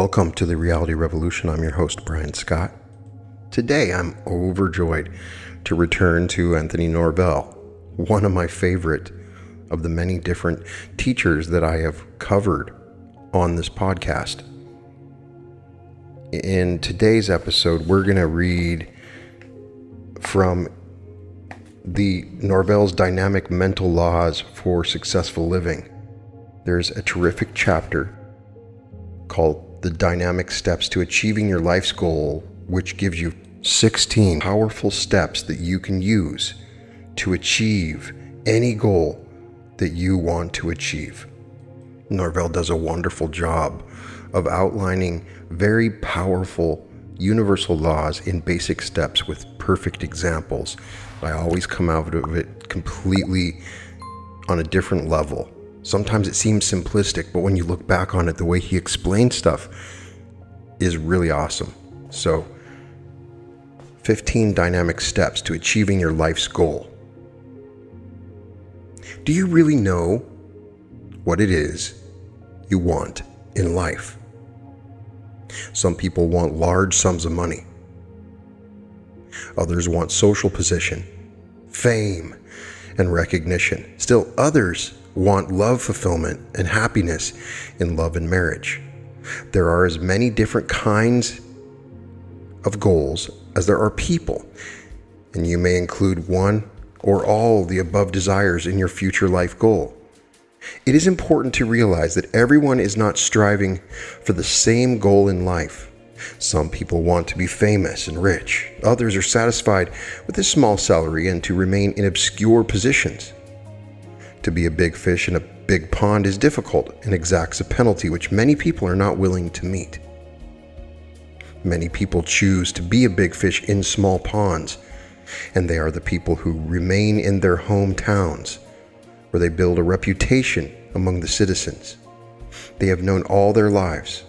Welcome to the Reality Revolution. I'm your host, Brian Scott. Today, I'm overjoyed to return to Anthony Norvell, one of my favorite of the many different teachers that I have covered on this podcast. In today's episode, we're going to read from the Norvell's Dynamic Mental Laws for Successful Living. There's a terrific chapter called The Dynamic Steps to Achieving Your Life's Goal, which gives you 16 powerful steps that you can use to achieve any goal that you want to achieve. Norvell does a wonderful job of outlining very powerful universal laws in basic steps with perfect examples. I always come out of it completely on a different level. Sometimes it seems simplistic, but when you look back on it, the way he explains stuff is really awesome. So, 15 dynamic steps to achieving your life's goal. Do you really know what it is you want in life? Some people want large sums of money. Others want social position, fame, and recognition. Still others want love fulfillment and happiness in love and marriage. There are as many different kinds of goals as there are people, and you may include one or all the above desires in your future life goal. It is important to realize that everyone is not striving for the same goal in life. Some people want to be famous and rich. Others are satisfied with a small salary and to remain in obscure positions. To be a big fish in a big pond is difficult and exacts a penalty which many people are not willing to meet. Many people choose to be a big fish in small ponds, and they are the people who remain in their hometowns, where they build a reputation among the citizens. They have known all their lives.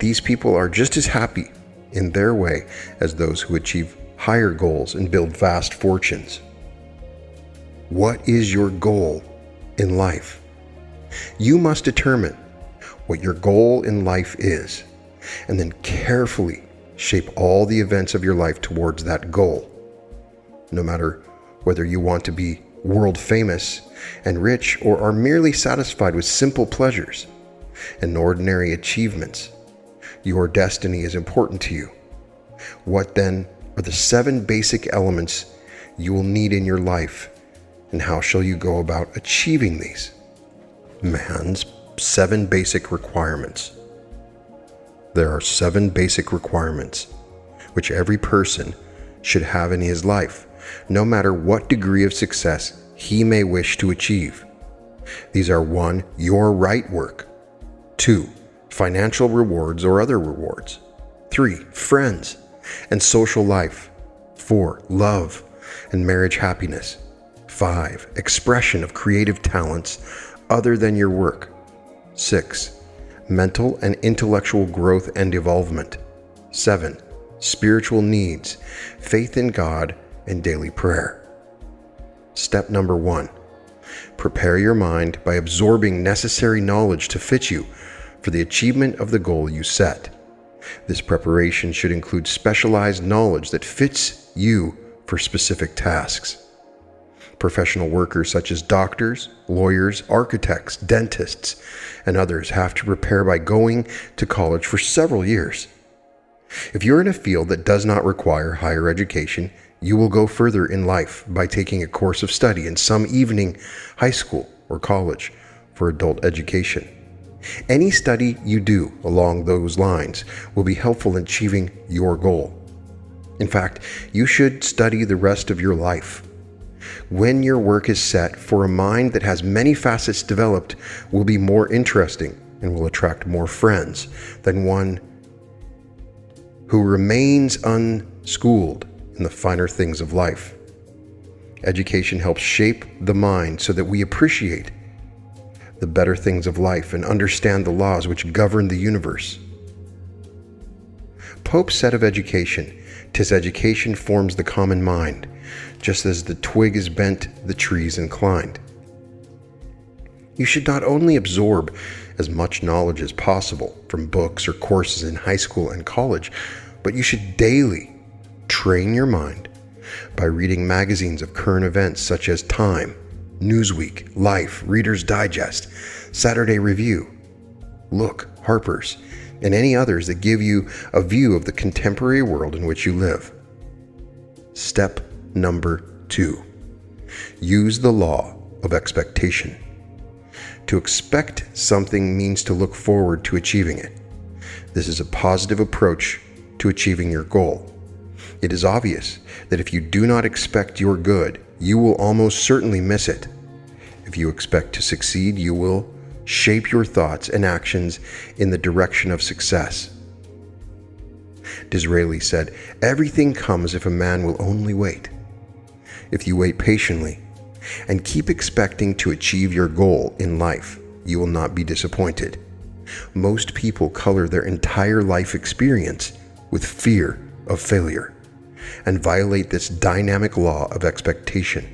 These people are just as happy in their way as those who achieve higher goals and build vast fortunes. What is your goal in life? You must determine what your goal in life is, and then carefully shape all the events of your life towards that goal. No matter whether you want to be world famous and rich or are merely satisfied with simple pleasures and ordinary achievements, your destiny is important to you. What then are the 7 basic elements you will need in your life, and how shall you go about achieving these? Man's 7 basic requirements. There are 7 basic requirements which every person should have in his life, no matter what degree of success he may wish to achieve. These are 1. Your right work. 2. Financial rewards or other rewards. 3. Friends and social life. 4. Love and marriage happiness. 5. Expression of creative talents other than your work. 6. Mental and intellectual growth and evolvement. 7. Spiritual needs, faith in God, and daily prayer. Step number 1. Prepare your mind by absorbing necessary knowledge to fit you for the achievement of the goal you set. This preparation should include specialized knowledge that fits you for specific tasks. Professional workers such as doctors, lawyers, architects, dentists, and others have to prepare by going to college for several years. If you're in a field that does not require higher education, you will go further in life by taking a course of study in some evening high school or college for adult education. Any study you do along those lines will be helpful in achieving your goal. In fact, you should study the rest of your life. When your work is set, for a mind that has many facets developed will be more interesting and will attract more friends than one who remains unschooled in the finer things of life. Education helps shape the mind so that we appreciate the better things of life and understand the laws which govern the universe. Pope said of education, "'Tis education forms the common mind, just as the twig is bent, the tree is inclined." You should not only absorb as much knowledge as possible from books or courses in high school and college, but you should daily train your mind by reading magazines of current events such as Time, Newsweek, Life, Reader's Digest, Saturday Review, Look, Harper's, and any others that give you a view of the contemporary world in which you live. Step number 2. Use the law of expectation. To expect something means to look forward to achieving it. This is a positive approach to achieving your goal. It is obvious that if you do not expect your good, you will almost certainly miss it. If you expect to succeed, you will shape your thoughts and actions in the direction of success. Disraeli said, "Everything comes if a man will only wait." If you wait patiently and keep expecting to achieve your goal in life, you will not be disappointed. Most people color their entire life experience with fear of failure and violate this dynamic law of expectation.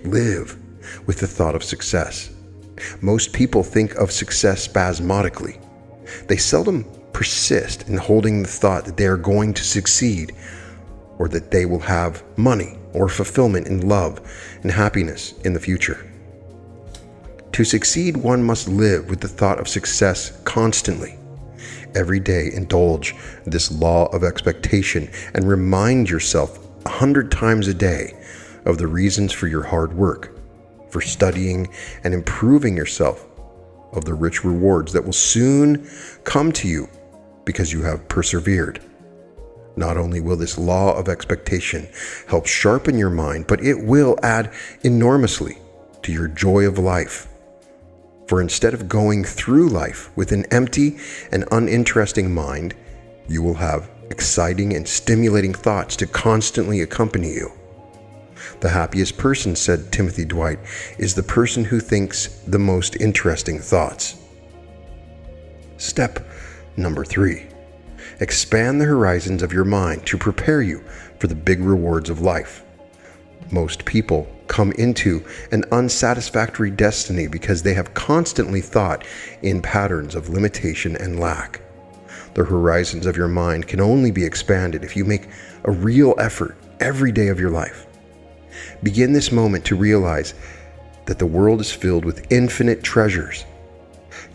Live with the thought of success. Most people think of success spasmodically. They seldom persist in holding the thought that they are going to succeed or that they will have money or fulfillment in love and happiness in the future. To succeed, one must live with the thought of success constantly. Every day, indulge this law of expectation and remind yourself 100 times a day of the reasons for your hard work, for studying and improving yourself, of the rich rewards that will soon come to you because you have persevered. Not only will this law of expectation help sharpen your mind, but it will add enormously to your joy of life. For instead of going through life with an empty and uninteresting mind, you will have exciting and stimulating thoughts to constantly accompany you. The happiest person, said Timothy Dwight, is the person who thinks the most interesting thoughts. Step number 3. Expand the horizons of your mind to prepare you for the big rewards of life. Most people come into an unsatisfactory destiny because they have constantly thought in patterns of limitation and lack. The horizons of your mind can only be expanded if you make a real effort every day of your life. Begin this moment to realize that the world is filled with infinite treasures.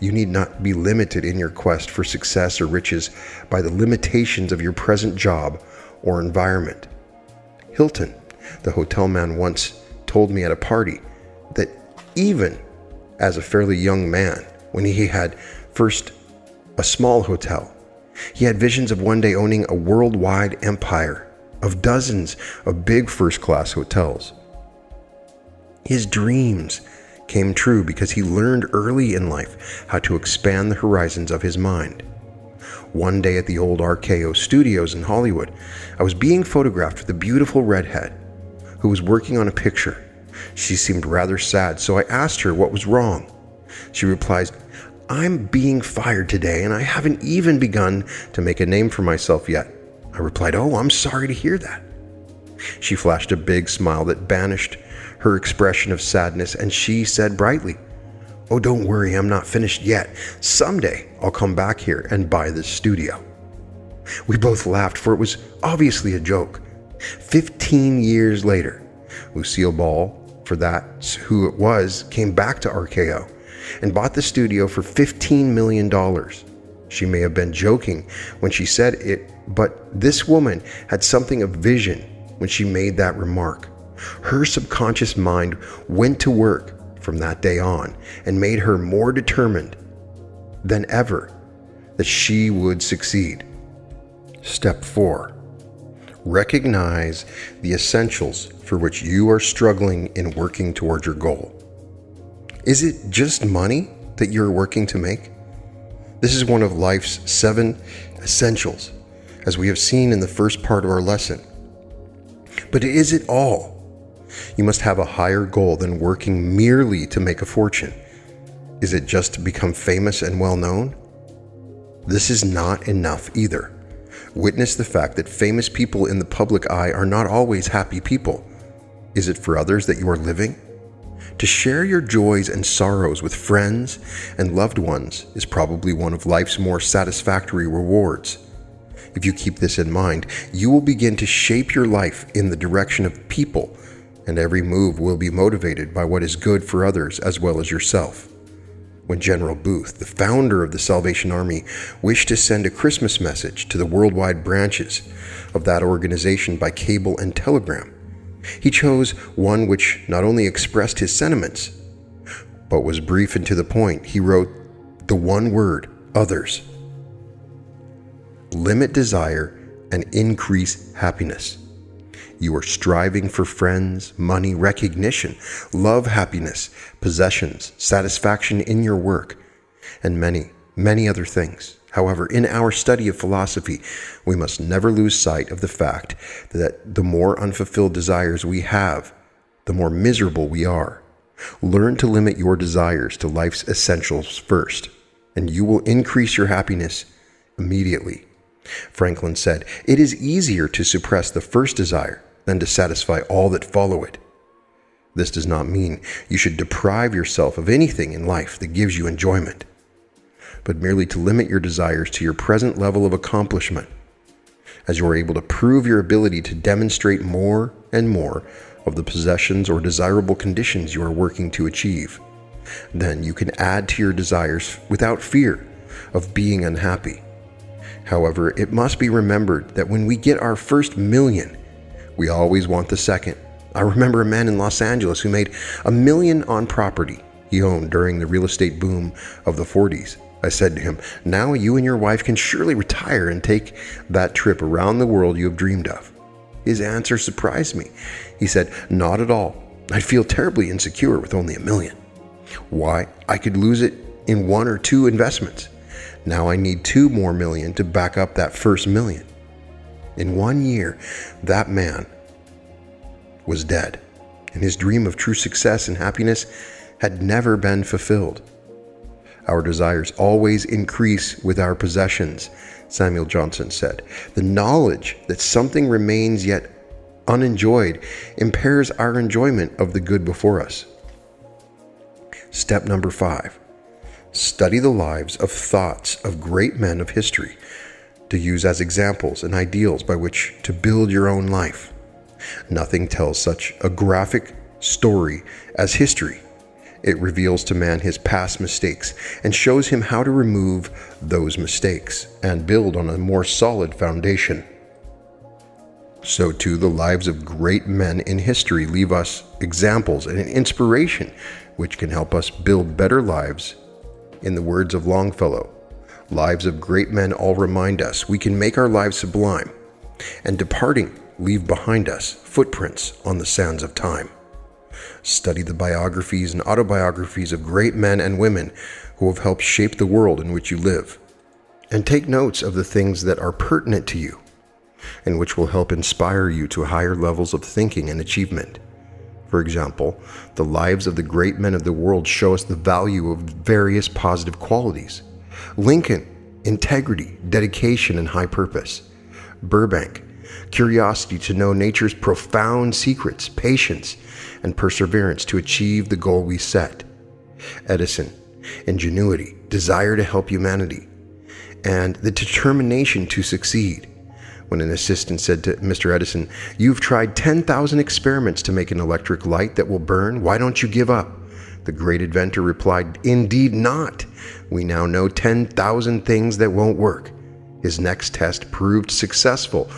You need not be limited in your quest for success or riches by the limitations of your present job or environment. Hilton, the hotel man, once told me at a party that even as a fairly young man, when he had first a small hotel, he had visions of one day owning a worldwide empire of dozens of big first-class hotels. His dreams came true because he learned early in life how to expand the horizons of his mind. One day at the old RKO studios in Hollywood, I was being photographed with a beautiful redhead who was working on a picture. She seemed rather sad, so I asked her what was wrong. She replied, "I'm being fired today and I haven't even begun to make a name for myself yet." I replied, "Oh, I'm sorry to hear that." She flashed a big smile that banished her expression of sadness, and she said brightly, "Oh, don't worry, I'm not finished yet. Someday I'll come back here and buy this studio." We both laughed, for it was obviously a joke. 15 years later, Lucille Ball, for that's who it was, came back to RKO and bought the studio for $15 million. She may have been joking when she said it, but this woman had something of vision when she made that remark. Her subconscious mind went to work from that day on and made her more determined than ever that she would succeed. Step 4. Recognize the essentials for which you are struggling in working toward your goal. Is it just money that you're working to make? This is one of life's 7 essentials, as we have seen in the first part of our lesson. But is it all? You must have a higher goal than working merely to make a fortune. Is it just to become famous and well known? This is not enough either. Witness the fact that famous people in the public eye are not always happy people. Is it for others that you are living? To share your joys and sorrows with friends and loved ones is probably one of life's more satisfactory rewards. If you keep this in mind, you will begin to shape your life in the direction of people, and every move will be motivated by what is good for others as well as yourself. When General Booth, the founder of the Salvation Army, wished to send a Christmas message to the worldwide branches of that organization by cable and telegram, he chose one which not only expressed his sentiments, but was brief and to the point. He wrote the one word, others. Limit desire and increase happiness. You are striving for friends, money, recognition, love, happiness, possessions, satisfaction in your work, and many, many other things. However, in our study of philosophy, we must never lose sight of the fact that the more unfulfilled desires we have, the more miserable we are. Learn to limit your desires to life's essentials first, and you will increase your happiness immediately. Franklin said, "It is easier to suppress the first desire than to satisfy all that follow it." This does not mean you should deprive yourself of anything in life that gives you enjoyment, but merely to limit your desires to your present level of accomplishment. As you are able to prove your ability to demonstrate more and more of the possessions or desirable conditions you are working to achieve, then you can add to your desires without fear of being unhappy. However, it must be remembered that when we get our first million, we always want the second. I remember a man in Los Angeles who made $1 million on property he owned during the real estate boom of the 40s. I said to him, "Now you and your wife can surely retire and take that trip around the world you have dreamed of." His answer surprised me. He said, "Not at all. I feel terribly insecure with only $1 million. Why? I could lose it in 1 or 2 investments. Now I need 2 more million to back up that first $1 million. In 1 year, that man was dead, and his dream of true success and happiness had never been fulfilled. Our desires always increase with our possessions, Samuel Johnson said. The knowledge that something remains yet unenjoyed impairs our enjoyment of the good before us. Step number 5. Study the lives of thoughts of great men of history to use as examples and ideals by which to build your own life. Nothing tells such a graphic story as history. It reveals to man his past mistakes and shows him how to remove those mistakes and build on a more solid foundation. So too, the lives of great men in history leave us examples and an inspiration which can help us build better lives. In the words of Longfellow, lives of great men all remind us we can make our lives sublime, and departing, leave behind us footprints on the sands of time. Study the biographies and autobiographies of great men and women who have helped shape the world in which you live, and take notes of the things that are pertinent to you, and which will help inspire you to higher levels of thinking and achievement. For example, the lives of the great men of the world show us the value of various positive qualities. Lincoln, integrity, dedication, and high purpose. Burbank, curiosity to know nature's profound secrets, patience, and perseverance to achieve the goal we set. Edison, ingenuity, desire to help humanity, and the determination to succeed. When an assistant said to Mr. Edison, "You've tried 10,000 experiments to make an electric light that will burn. Why don't you give up?" The great inventor replied, "Indeed not. We now know 10,000 things that won't work." His next test proved successful.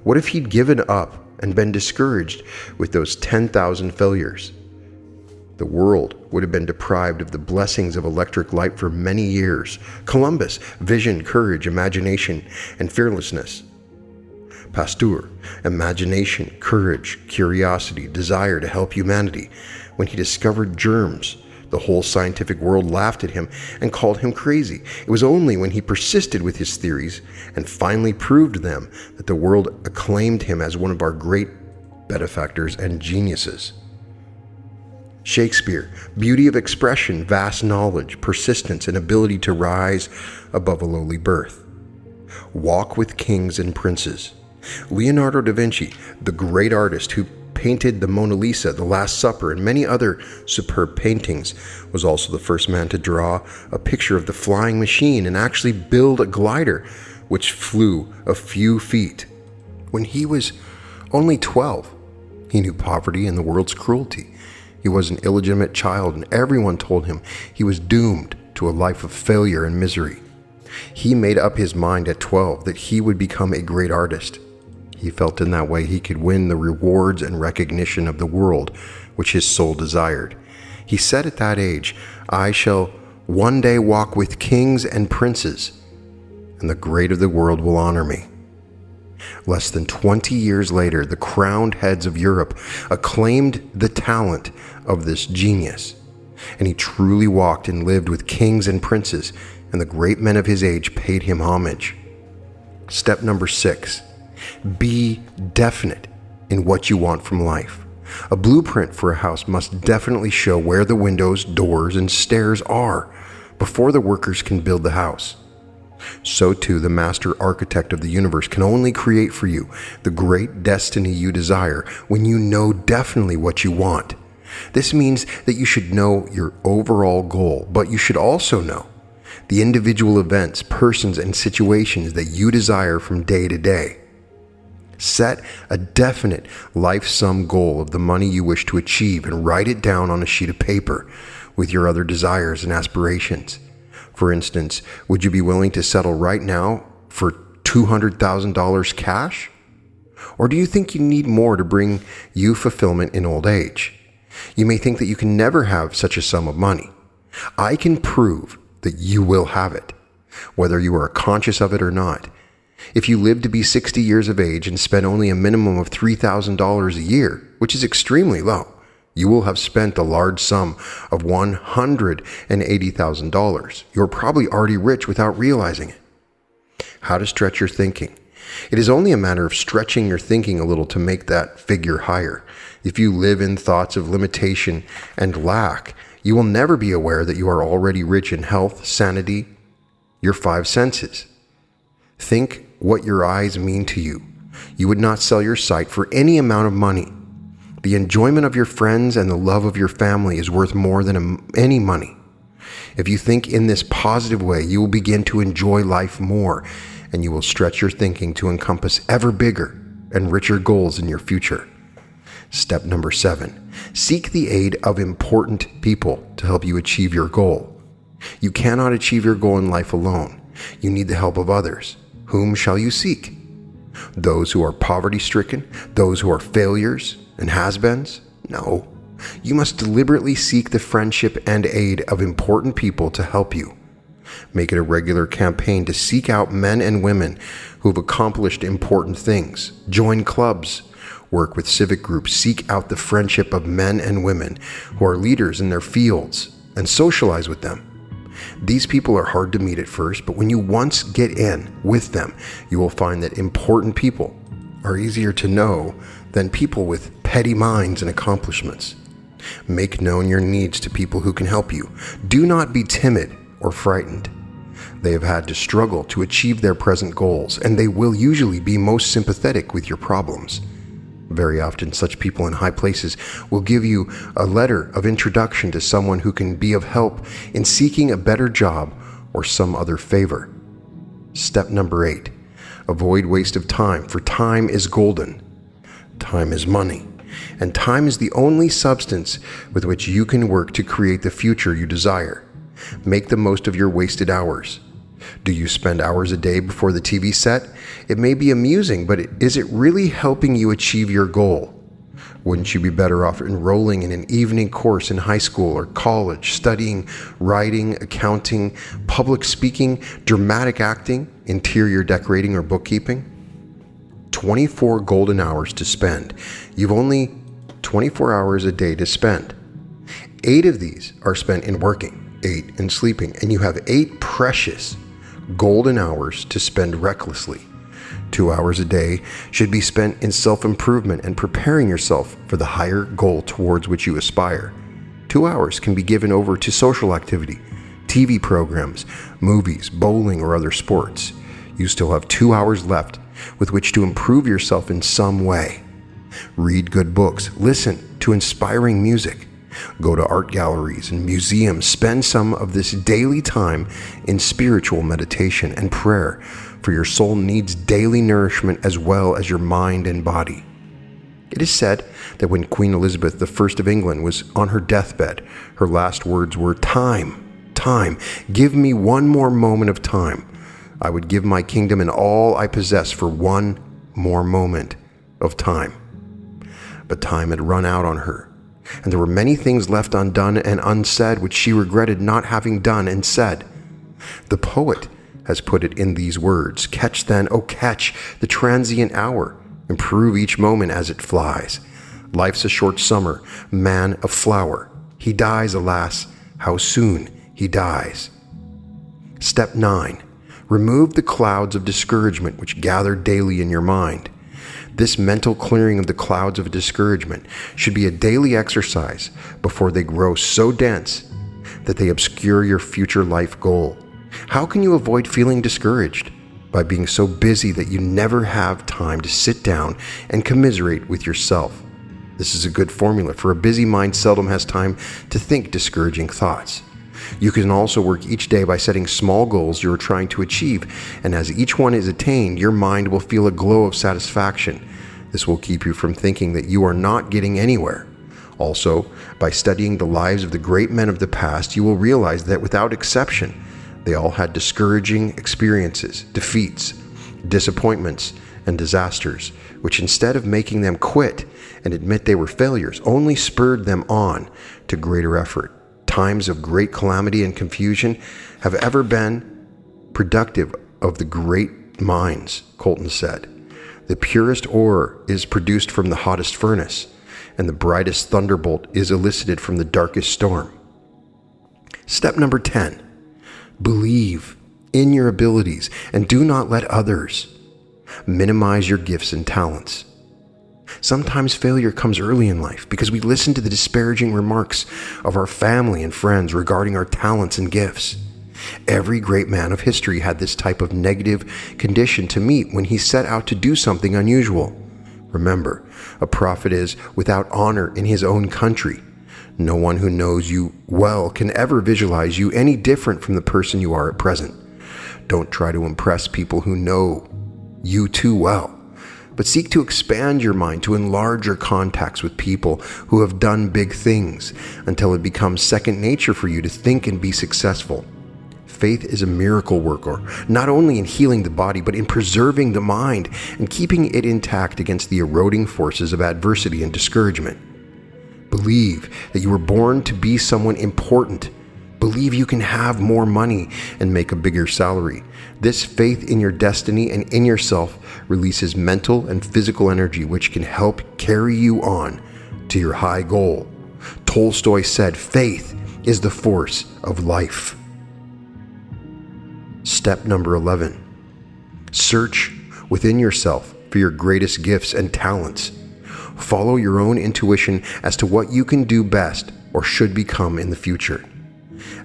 What if he'd given up and been discouraged with those 10,000 failures? The world would have been deprived of the blessings of electric light for many years. Columbus, vision, courage, imagination, and fearlessness. Pasteur, imagination, courage, curiosity, desire to help humanity. When he discovered germs, the whole scientific world laughed at him and called him crazy. It was only when he persisted with his theories and finally proved them that the world acclaimed him as one of our great benefactors and geniuses. Shakespeare, beauty of expression, vast knowledge, persistence, and ability to rise above a lowly birth. Walk with kings and princes. Leonardo da Vinci, the great artist who painted the Mona Lisa, the Last Supper, and many other superb paintings, was also the first man to draw a picture of the flying machine and actually build a glider which flew a few feet. When he was only 12, he knew poverty and the world's cruelty. He was an illegitimate child, and everyone told him he was doomed to a life of failure and misery. He made up his mind at 12 that he would become a great artist. He felt in that way he could win the rewards and recognition of the world, which his soul desired. He said at that age, "I shall one day walk with kings and princes, and the great of the world will honor me." Less than 20 years later, the crowned heads of Europe acclaimed the talent of this genius, and he truly walked and lived with kings and princes, and the great men of his age paid him homage. Step number 6. Be definite in what you want from life. A blueprint for a house must definitely show where the windows, doors, and stairs are before the workers can build the house. So too, the master architect of the universe can only create for you the great destiny you desire when you know definitely what you want. This means that you should know your overall goal, but you should also know the individual events, persons, and situations that you desire from day to day. Set a definite life sum goal of the money you wish to achieve and write it down on a sheet of paper with your other desires and aspirations. For instance, would you be willing to settle right now for $200,000 cash? Or do you think you need more to bring you fulfillment in old age? You may think that you can never have such a sum of money. I can prove that you will have it, whether you are conscious of it or not. If you live to be 60 years of age and spend only a minimum of $3,000 a year, which is extremely low, you will have spent a large sum of $180,000. You're probably already rich without realizing it. How to stretch your thinking. It is only a matter of stretching your thinking a little to make that figure higher. If you live in thoughts of limitation and lack, you will never be aware that you are already rich in health, sanity, your 5 senses. Think what your eyes mean to you. You would not sell your sight for any amount of money. The enjoyment of your friends and the love of your family is worth more than any money. If you think in this positive way, you will begin to enjoy life more, and you will stretch your thinking to encompass ever bigger and richer goals in your future. Step number 7. Seek the aid of important people to help you achieve your goal. You cannot achieve your goal in life alone. You need the help of others. Whom shall you seek? Those who are poverty-stricken? Those who are failures and has-beens? No. You must deliberately seek the friendship and aid of important people to help you. Make it a regular campaign to seek out men and women who have accomplished important things. Join clubs. Work with civic groups. Seek out the friendship of men and women who are leaders in their fields and socialize with them. These people are hard to meet at first, but when you once get in with them, you will find that important people are easier to know than people with petty minds and accomplishments. Make known your needs to people who can help you. Do not be timid or frightened. They have had to struggle to achieve their present goals, and they will usually be most sympathetic with your problems. Very often, such people in high places will give you a letter of introduction to someone who can be of help in seeking a better job or some other favor. Step number 8. Avoid waste of time, for time is golden. Time is money, and time is the only substance with which you can work to create the future you desire. Make the most of your wasted hours. Do you spend hours a day before the TV set? It may be amusing, but is it really helping you achieve your goal? Wouldn't you be better off enrolling in an evening course in high school or college, studying writing, accounting, public speaking, dramatic acting, interior decorating, or bookkeeping? 24 golden hours to spend. You've only 24 hours a day to spend. 8 of these are spent in working, 8 in sleeping, and you have 8 precious golden hours to spend recklessly. 2 hours a day should be spent in self-improvement and preparing yourself for the higher goal towards which you aspire. 2 hours can be given over to social activity, TV programs, movies, bowling, or other sports. You still have 2 hours left with which to improve yourself in some way. Read good books. Listen to inspiring music. Go to art galleries and museums. Spend some of this daily time in spiritual meditation and prayer, for your soul needs daily nourishment as well as your mind and body. It is said that when Queen Elizabeth I of England was on her deathbed, her last words were, "Time, time, give me one more moment of time. I would give my kingdom and all I possess for one more moment of time." But time had run out on her, and there were many things left undone and unsaid which she regretted not having done and said. The poet has put it in these words: "Catch then, oh catch, the transient hour. Improve each moment as it flies. Life's a short summer, man a flower. He dies, alas, how soon he dies." Step 9. Remove the clouds of discouragement which gather daily in your mind. This mental clearing of the clouds of discouragement should be a daily exercise before they grow so dense that they obscure your future life goal. How can you avoid feeling discouraged? By being so busy that you never have time to sit down and commiserate with yourself. This is a good formula, for a busy mind seldom has time to think discouraging thoughts. You can also work each day by setting small goals you are trying to achieve, and as each one is attained, your mind will feel a glow of satisfaction. This will keep you from thinking that you are not getting anywhere. Also, by studying the lives of the great men of the past, you will realize that without exception, they all had discouraging experiences, defeats, disappointments, and disasters, which instead of making them quit and admit they were failures, only spurred them on to greater effort. Times of great calamity and confusion have ever been productive of the great minds, Colton said. The purest ore is produced from the hottest furnace, and the brightest thunderbolt is elicited from the darkest storm. Step number 10. Believe in your abilities and do not let others minimize your gifts and talents. Sometimes failure comes early in life because we listen to the disparaging remarks of our family and friends regarding our talents and gifts. Every great man of history had this type of negative condition to meet when he set out to do something unusual. Remember, a prophet is without honor in his own country. No one who knows you well can ever visualize you any different from the person you are at present. Don't try to impress people who know you too well, but seek to expand your mind to enlarge your contacts with people who have done big things until it becomes second nature for you to think and be successful. Faith is a miracle worker, not only in healing the body, but in preserving the mind and keeping it intact against the eroding forces of adversity and discouragement. Believe that you were born to be someone important. Believe you can have more money and make a bigger salary. This faith in your destiny and in yourself releases mental and physical energy which can help carry you on to your high goal. Tolstoy said, "Faith is the force of life." Step number 11. Search within yourself for your greatest gifts and talents. Follow your own intuition as to what you can do best or should become in the future.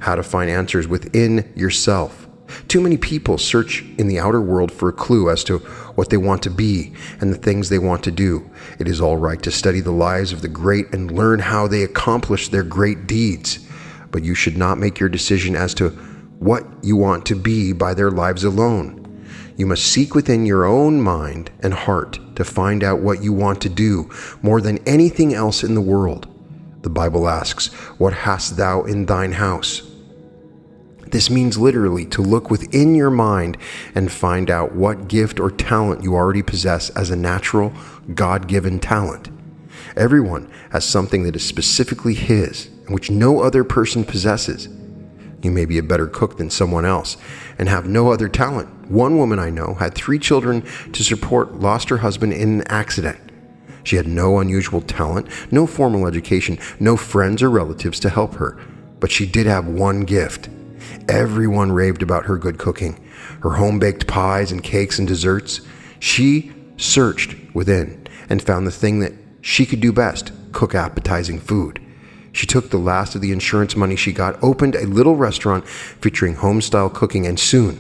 How to find answers within yourself. Too many people search in the outer world for a clue as to what they want to be and the things they want to do. It is all right to study the lives of the great and learn how they accomplished their great deeds, but you should not make your decision as to what you want to be by their lives alone. You must seek within your own mind and heart to find out what you want to do more than anything else in the world. The Bible asks, "What hast thou in thine house?" This means literally to look within your mind and find out what gift or talent you already possess as a natural, God-given talent. Everyone has something that is specifically his and which no other person possesses. You may be a better cook than someone else and have no other talent. One woman I know had 3 children to support, lost her husband in an accident. She had no unusual talent, no formal education, no friends or relatives to help her, but she did have one gift. Everyone raved about her good cooking, her home-baked pies and cakes and desserts. She searched within and found the thing that she could do best, cook appetizing food. She took the last of the insurance money she got, opened a little restaurant featuring home-style cooking, and soon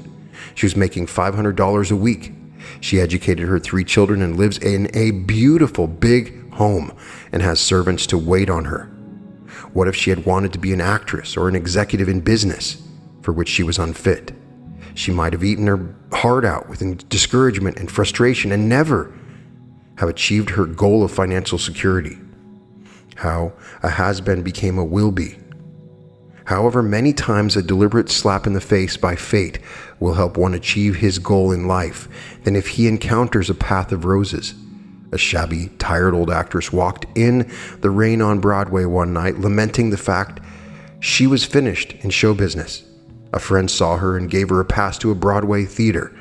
she was making $500 a week. She educated her 3 children and lives in a beautiful, big home and has servants to wait on her? What if she had wanted to be an actress or an executive in business, for which she was unfit? She might have eaten her heart out with discouragement and frustration and never have achieved her goal of financial security. How a has-been became a will-be. However, many times a deliberate slap in the face by fate will help one achieve his goal in life than if he encounters a path of roses. A shabby, tired old actress walked in the rain on Broadway one night, lamenting the fact she was finished in show business. A friend saw her and gave her a pass to a Broadway theater.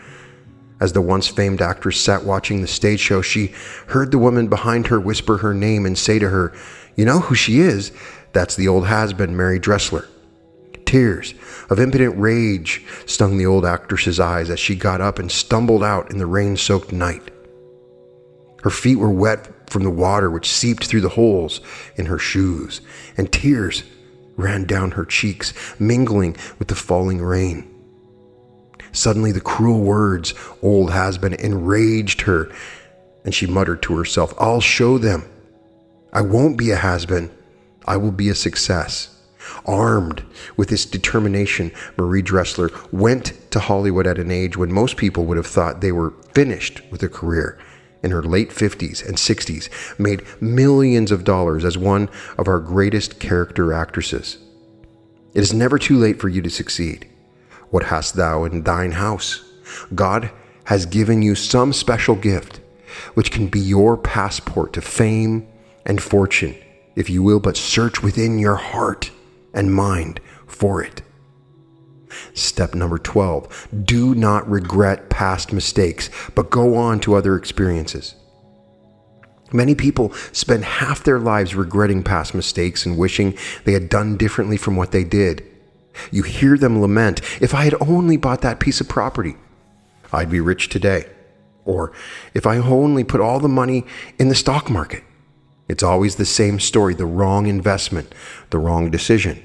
As the once famed actress sat watching the stage show, she heard the woman behind her whisper her name and say to her, "You know who she is? That's the old has-been, Mary Dressler." Tears of impotent rage stung the old actress's eyes as she got up and stumbled out in the rain-soaked night. Her feet were wet from the water which seeped through the holes in her shoes, and tears ran down her cheeks, mingling with the falling rain. Suddenly the cruel words, "old has-been," enraged her, and she muttered to herself, "I'll show them. I won't be a has-been. I will be a success." Armed with this determination, Marie Dressler went to Hollywood at an age when most people would have thought they were finished with a career. In her late 50s and 60s, made millions of dollars as one of our greatest character actresses. It is never too late for you to succeed. What hast thou in thine house? God has given you some special gift, which can be your passport to fame and fortune, if you will but search within your heart and mind for it. Step number 12, do not regret past mistakes, but go on to other experiences. Many people spend half their lives regretting past mistakes and wishing they had done differently from what they did. You hear them lament, "If I had only bought that piece of property, I'd be rich today." Or, "If I only put all the money in the stock market." It's always the same story, the wrong investment, the wrong decision.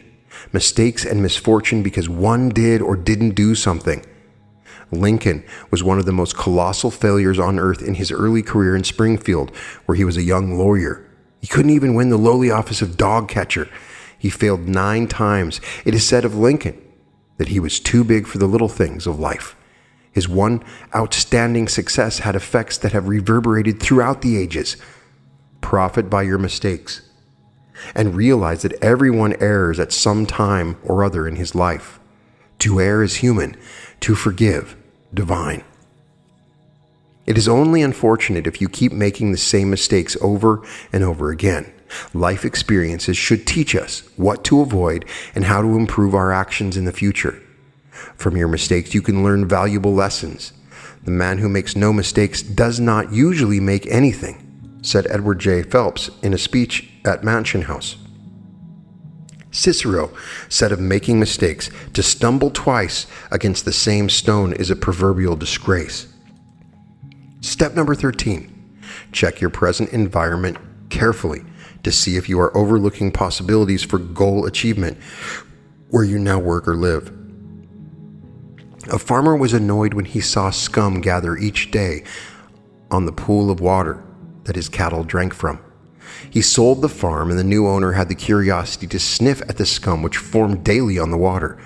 Mistakes and misfortune because one did or didn't do something. Lincoln was one of the most colossal failures on earth in his early career in Springfield, where he was a young lawyer. He couldn't even win the lowly office of dog catcher. He failed 9 times. It is said of Lincoln that he was too big for the little things of life. His one outstanding success had effects that have reverberated throughout the ages. Profit by your mistakes, and realize that everyone errs at some time or other in his life. To err is human, to forgive, divine. It is only unfortunate if you keep making the same mistakes over and over again. Life experiences should teach us what to avoid and how to improve our actions in the future. From your mistakes, you can learn valuable lessons. The man who makes no mistakes does not usually make anything, said Edward J. Phelps in a speech at Mansion House. Cicero said of making mistakes, "To stumble twice against the same stone is a proverbial disgrace." Step number 13, check your present environment carefully to see if you are overlooking possibilities for goal achievement where you now work or live. A farmer was annoyed when he saw scum gather each day on the pool of water that his cattle drank from. He sold the farm, and the new owner had the curiosity to sniff at the scum which formed daily on the water.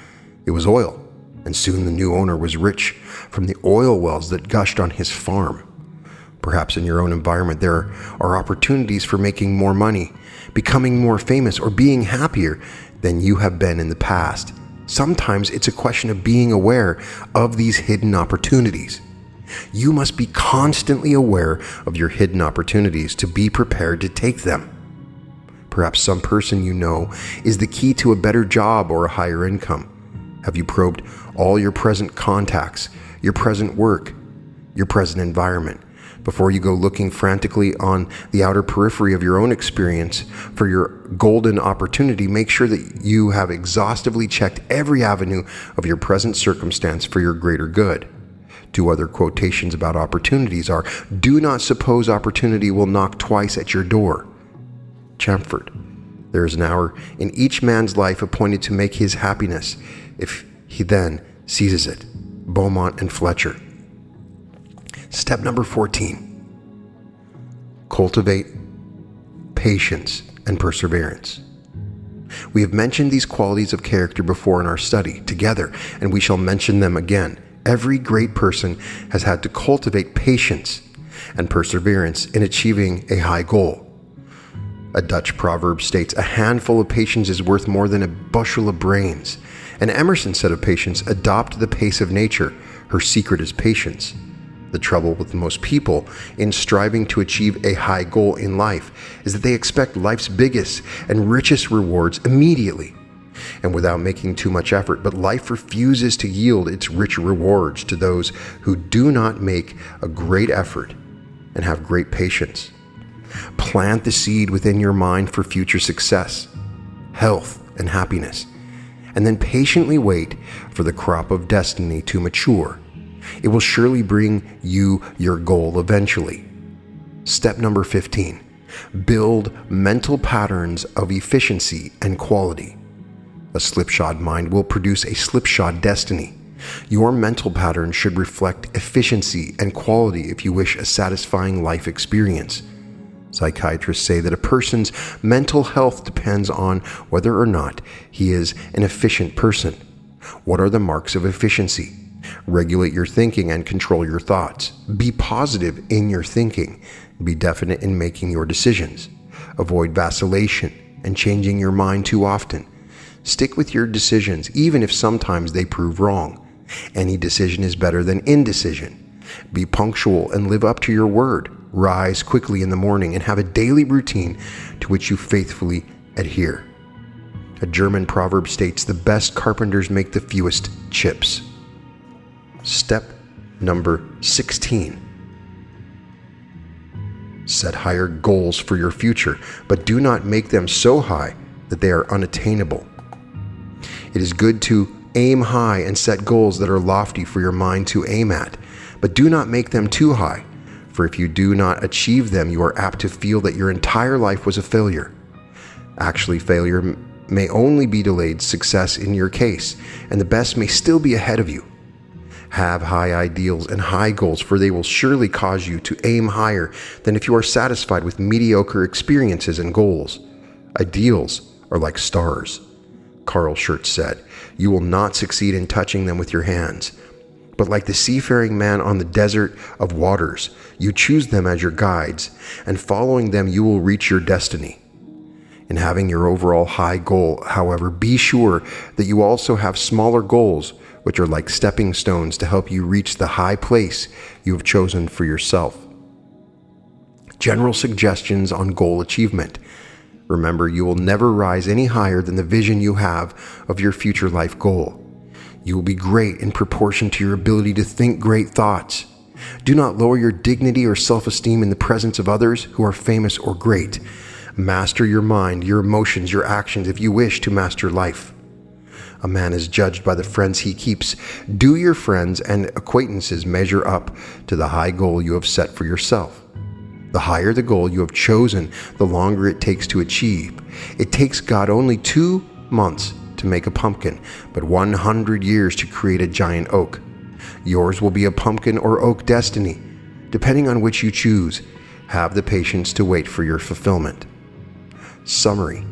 It was oil, and soon the new owner was rich from the oil wells that gushed on his farm. Perhaps in your own environment there are opportunities for making more money, becoming more famous, or being happier than you have been in the past. Sometimes it's a question of being aware of these hidden opportunities. You must be constantly aware of your hidden opportunities to be prepared to take them. Perhaps some person you know is the key to a better job or a higher income. Have you probed all your present contacts, your present work, your present environment, before you go looking frantically on the outer periphery of your own experience for your golden opportunity? Make sure that you have exhaustively checked every avenue of your present circumstance for your greater good. 2 other quotations about opportunities are, "Do not suppose opportunity will knock twice at your door." Chamfort. There is an hour in each man's life appointed to make his happiness, if he then seizes it. Beaumont and Fletcher. Step number 14. Cultivate patience, and perseverance. We have mentioned these qualities of character before in our study together, and we shall mention them again. Every great person has had to cultivate patience and perseverance in achieving a high goal. A Dutch proverb states, "A handful of patience is worth more than a bushel of brains." And Emerson said of patience, "Adopt the pace of nature. Her secret is patience." The trouble with most people in striving to achieve a high goal in life is that they expect life's biggest and richest rewards immediately and without making too much effort, but life refuses to yield its rich rewards to those who do not make a great effort and have great patience. Plant the seed within your mind for future success, health, and happiness, and then patiently wait for the crop of destiny to mature. It will surely bring you your goal eventually. Step number 15. Build mental patterns of efficiency and quality. A slipshod mind will produce a slipshod destiny. Your mental pattern should reflect efficiency and quality if you wish a satisfying life experience. Psychiatrists say that a person's mental health depends on whether or not he is an efficient person. What are the marks of efficiency? Regulate your thinking and control your thoughts. Be positive in your thinking. Be definite in making your decisions. Avoid vacillation and changing your mind too often. Stick with your decisions, even if sometimes they prove wrong. Any decision is better than indecision. Be punctual and live up to your word. Rise quickly in the morning and have a daily routine to which you faithfully adhere. A German proverb states, "The best carpenters make the fewest chips." Step number 16. Set higher goals for your future, but do not make them so high that they are unattainable. It is good to aim high and set goals that are lofty for your mind to aim at, but do not make them too high, for if you do not achieve them, you are apt to feel that your entire life was a failure. Actually, failure may only be delayed success in your case, and the best may still be ahead of you. Have high ideals and high goals, for they will surely cause you to aim higher than if you are satisfied with mediocre experiences and goals. Ideals are like stars. Carl Schurz said, "You will not succeed in touching them with your hands. But like the seafaring man on the desert of waters, you choose them as your guides, and following them you will reach your destiny." In having your overall high goal, however, be sure that you also have smaller goals, which are like stepping stones to help you reach the high place you have chosen for yourself. General suggestions on goal achievement. Remember, you will never rise any higher than the vision you have of your future life goal. You will be great in proportion to your ability to think great thoughts. Do not lower your dignity or self-esteem in the presence of others who are famous or great. Master your mind, your emotions, your actions if you wish to master life. A man is judged by the friends he keeps. Do your friends and acquaintances measure up to the high goal you have set for yourself? The higher the goal you have chosen, the longer it takes to achieve. It takes God only 2 months to make a pumpkin, but 100 years to create a giant oak. Yours will be a pumpkin or oak destiny, depending on which you choose. Have the patience to wait for your fulfillment. Summary: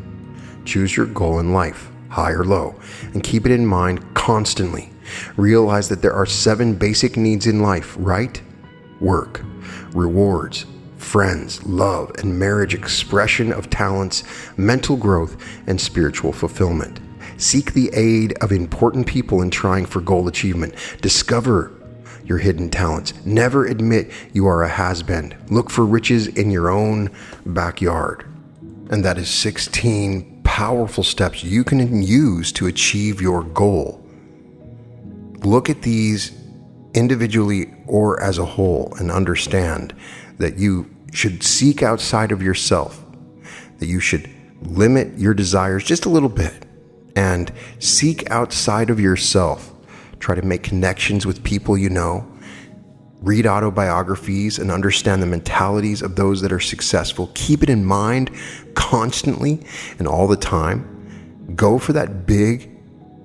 choose your goal in life, high or low, and keep it in mind constantly. Realize that there are 7 basic needs in life: right, work, rewards, friends, love, and marriage, expression of talents, mental growth, and spiritual fulfillment. Seek the aid of important people in trying for goal achievement. Discover your hidden talents. Never admit you are a has-been. Look for riches in your own backyard. And that is 16 powerful steps you can use to achieve your goal. Look at these individually or as a whole and understand that you should seek outside of yourself, that you should limit your desires just a little bit and seek outside of yourself. Try to make connections with people you know. Read autobiographies and understand the mentalities of those that are successful. Keep it in mind constantly and all the time. Go for that big,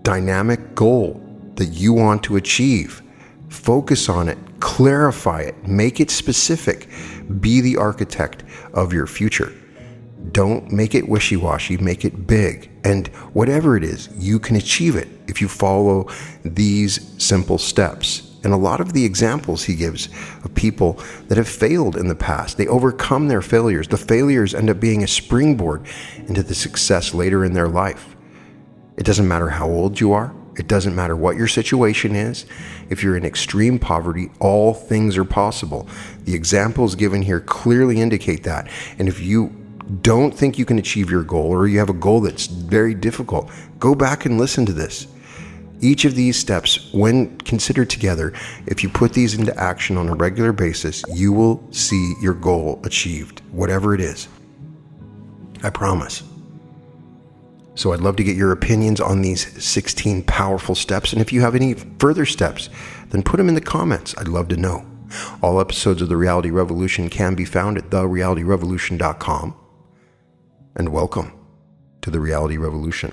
dynamic goal that you want to achieve. Focus on it, clarify it, make it specific. Be the architect of your future. Don't make it wishy-washy, make it big. And whatever it is, you can achieve it if you follow these simple steps. And a lot of the examples he gives of people that have failed in the past, they overcome their failures. The failures end up being a springboard into the success later in their life. It doesn't matter how old you are. It doesn't matter what your situation is. If you're in extreme poverty, all things are possible. The examples given here clearly indicate that. And if you don't think you can achieve your goal, or you have a goal that's very difficult, go back and listen to this. Each of these steps, when considered together, if you put these into action on a regular basis, you will see your goal achieved, whatever it is. I promise. So I'd love to get your opinions on these 16 powerful steps. And if you have any further steps, then put them in the comments. I'd love to know. All episodes of The Reality Revolution can be found at therealityrevolution.com. And welcome to The Reality Revolution.